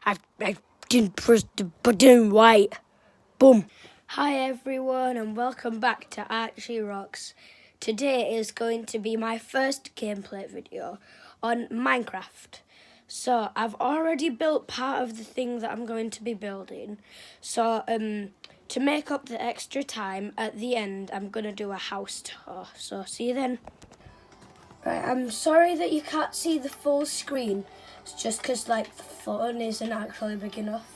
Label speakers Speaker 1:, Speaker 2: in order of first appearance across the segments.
Speaker 1: I didn't press the button right. Boom. Hi everyone and welcome back to Archie Rocks. Today is going to be my first gameplay video on Minecraft. So I've already built part of the thing that I'm going to be building. So to make up the extra time at the end, I'm going to do a house tour. So see you then. Right, I'm sorry that you can't see the full screen. It's just because the phone isn't actually big enough.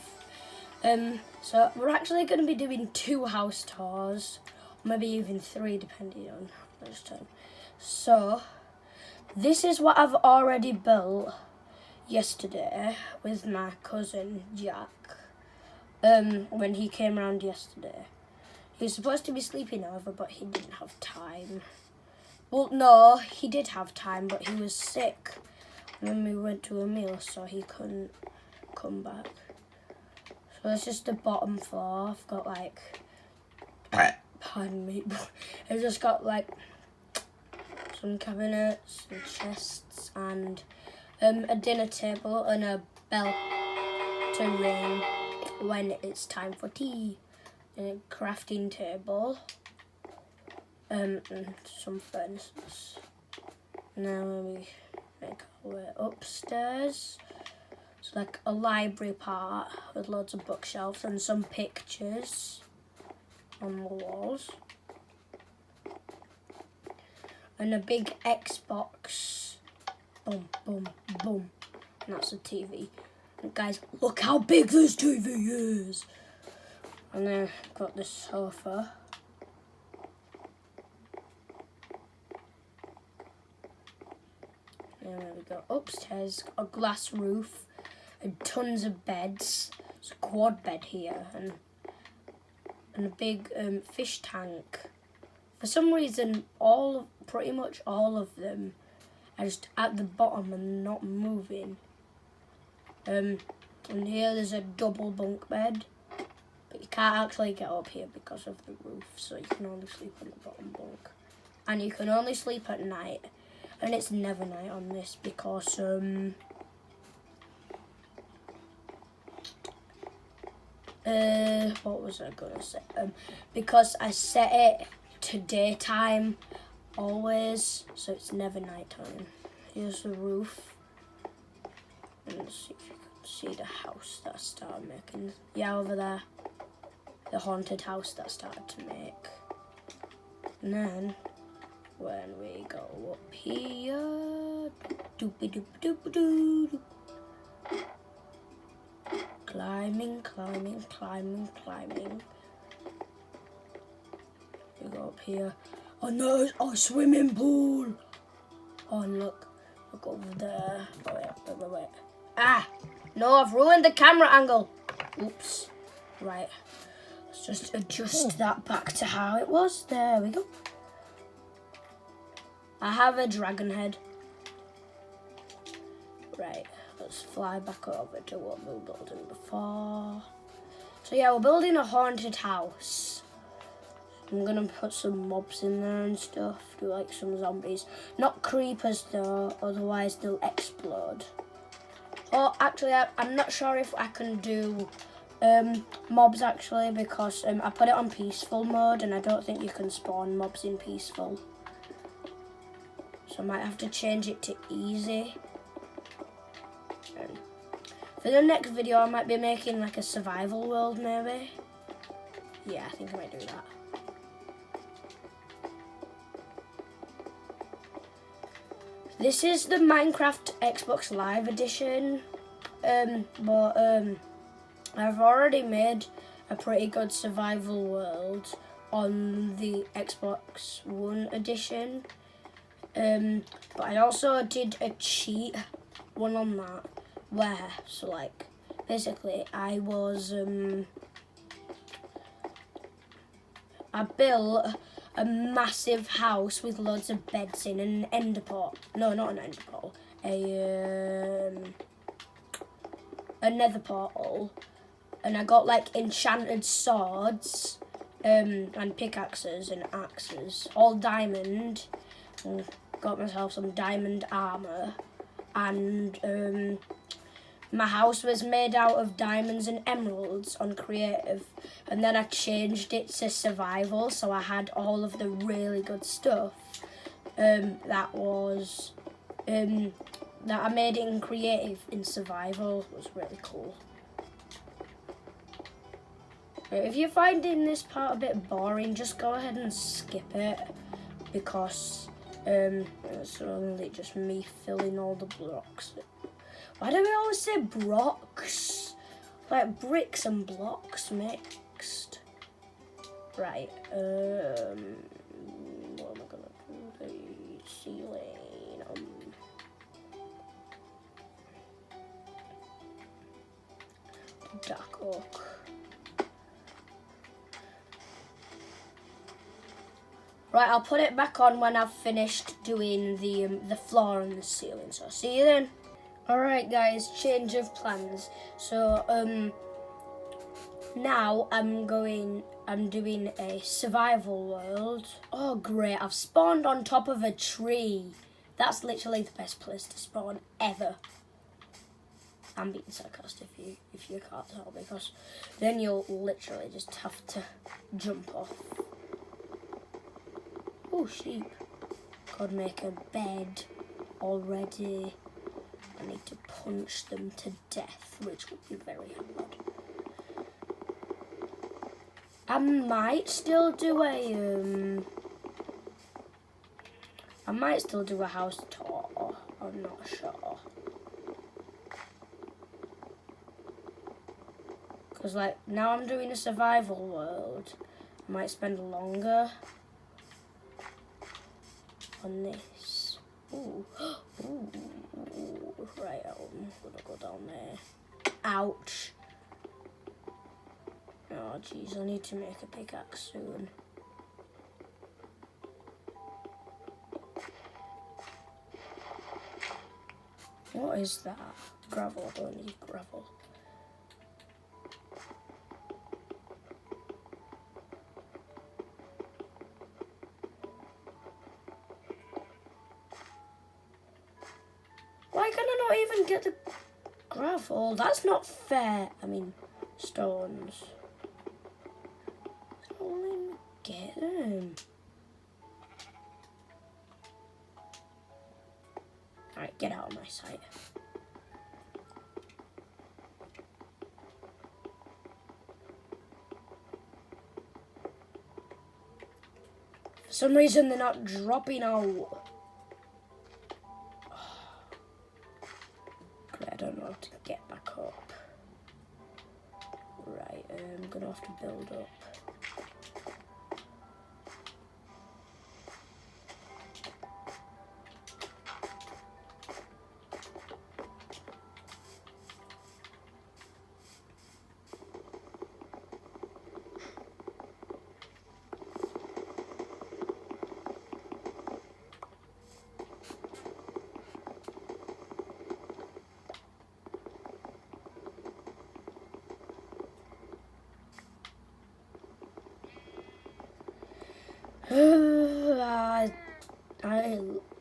Speaker 1: So we're actually going to be doing 2 house tours, maybe even 3 depending on which time. So this is what I've already built yesterday with my cousin Jack. When he came around yesterday, he was supposed to be sleeping over, but he didn't have time. Well, no, he did have time, but he was sick when we went to a meal, so he couldn't come back. So it's just the bottom floor. I've got pardon me, I've just got some cabinets and chests and a dinner table and a bell to ring when it's time for tea. And a crafting table. And some furnaces. Now we make our way upstairs. It's like a library part with loads of bookshelves and some pictures on the walls. And a big Xbox. Boom, boom, boom. And that's a TV. And guys, look how big this TV is. And then I've got this sofa. And then we go upstairs, a glass roof. And tons of beds. There's a quad bed here and a big fish tank. For some reason, pretty much all of them are just at the bottom and not moving. And here there's a double bunk bed, but you can't actually get up here because of the roof, so you can only sleep on the bottom bunk. And you can only sleep at night, and it's never night on this because what was I gonna say? Because I set it to daytime always, so it's never nighttime. Here's the roof. And let's see if you can see the house that I started making. Yeah, over there. The haunted house that I started to make. And then when we go up here, doop-a-doop-a-doop-a-doo. Climbing, climbing, climbing, climbing. We go up here. Oh no, it's a swimming pool. Oh, and look over there. Oh, wait. Ah, no, I've ruined the camera angle. Oops. Right, let's just adjust that back to how it was. There we go. I have a dragon head. Right. Let's fly back over to what we were building before. So yeah, we're building a haunted house. I'm gonna put some mobs in there and stuff. Do some zombies. Not creepers though, otherwise they'll explode. Oh, actually, I'm not sure if I can do mobs actually because I put it on peaceful mode and I don't think you can spawn mobs in peaceful. So I might have to change it to easy. For the next video, I might be making a survival world, maybe. Yeah, I think I might do that. This is the Minecraft Xbox Live edition, but I've already made a pretty good survival world on the Xbox One edition. But I also did a cheat one on that. Where, basically I was, I built a massive house with loads of beds in an ender portal. No, not an ender portal. A nether portal. And I got enchanted swords, and pickaxes and axes. All diamond. And got myself some diamond armor. And my house was made out of diamonds and emeralds on creative, and then I changed it to survival, so I had all of the really good stuff that I made it in creative in survival. It was really cool. If you're finding this part a bit boring, just go ahead and skip it, because it's only just me filling all the blocks. Why do we always say blocks? Like bricks and blocks mixed. Right, what am I gonna do? The ceiling. Dark oak. Right, I'll put it back on when I've finished doing the floor and the ceiling. So see you then. Alright guys, change of plans. So now I'm doing a survival world. Oh great, I've spawned on top of a tree. That's literally the best place to spawn ever. I'm being sarcastic if you can't tell, because then you'll literally just have to jump off. Oh, sheep. Could make a bed already. I need to punch them to death, which would be very hard. I might still do a house tour. I'm not sure. Because like now I'm doing a survival world. I might spend longer on this. Ooh. Ooh. Right, I'm gonna go down there. Ouch. Oh jeez, I need to make a pickaxe soon. What is that? Gravel, I don't need gravel. Why can I not even get the gravel? That's not fair. I mean, stones. I don't even get them. Alright, get out of my sight. For some reason, they're not dropping out. I don't know how to get back up. Right, I'm gonna have to build up.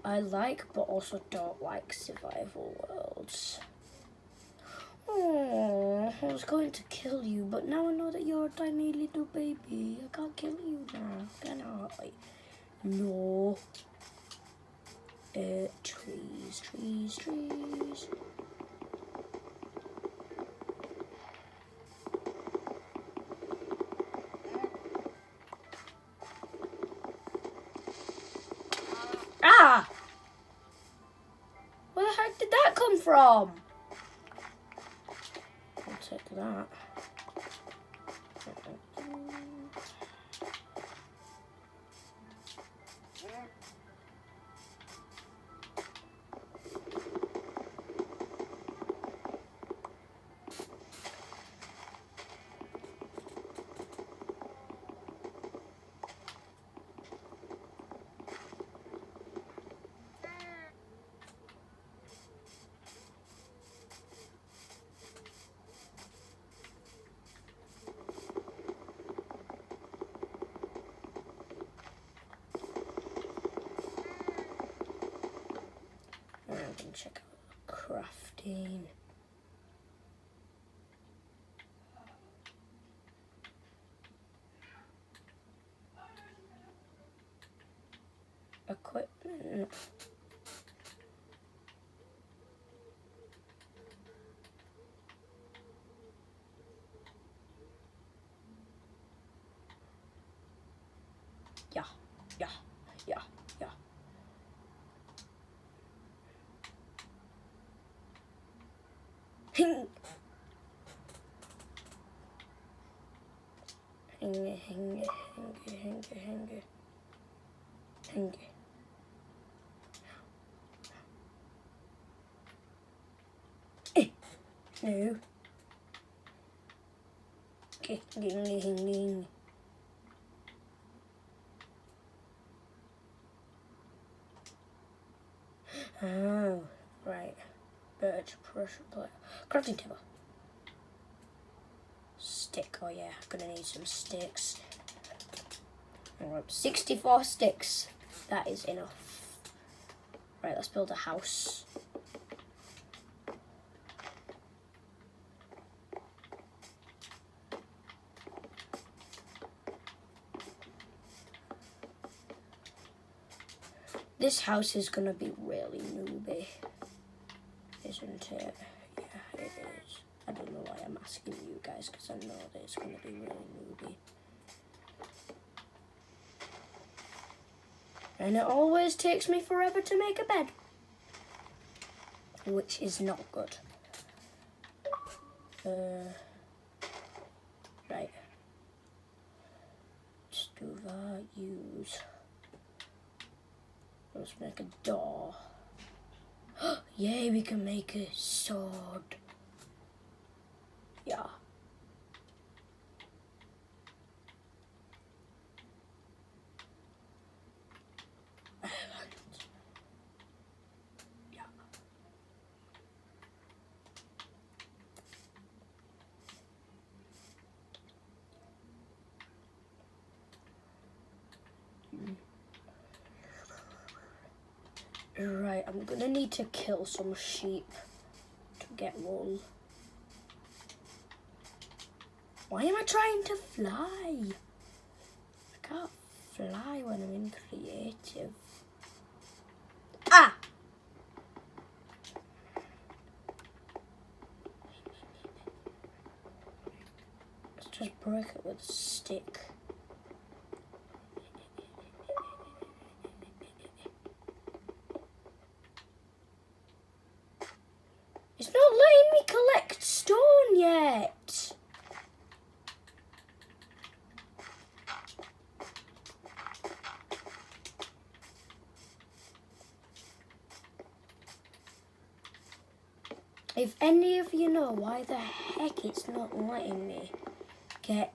Speaker 1: I like but also don't like survival worlds. Oh, I was going to kill you, but now I know that you're a tiny little baby. I can't kill you now, can I? No. Trees, trees, trees. Ah! Where the heck did that come from? I'll take that. Check out crafting. equipment. Yeah, yeah, yeah, yeah. Hing. Hinge, hinge, hinge, hinge, hinge. Hinge. No. Ging, ging, ging, ging. Oh, right. Birch, pressure plate. Crafting table. Stick. Oh yeah, gonna need some sticks. Alright, 64 sticks. That is enough. Right, let's build a house. This house is gonna be really newbie, isn't it? Yeah, it is. I don't know why I'm asking you guys, because I know that it's gonna be really newbie. And it always takes me forever to make a bed, which is not good. Right. Stuva use. Let's make a door. Yay, we can make a sword. Yeah. Yeah. Right, I'm gonna need to kill some sheep to get wool. Why am I trying to fly? I can't fly when I'm in creative. Ah! Let's just break it with a stick. It's not letting me collect stone yet. If any of you know why the heck it's not letting me get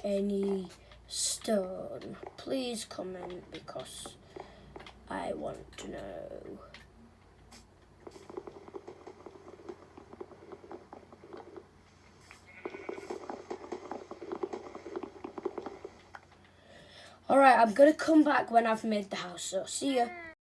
Speaker 1: any stone, please comment, because I want to know. Alright, I'm gonna come back when I've made the house, so see ya.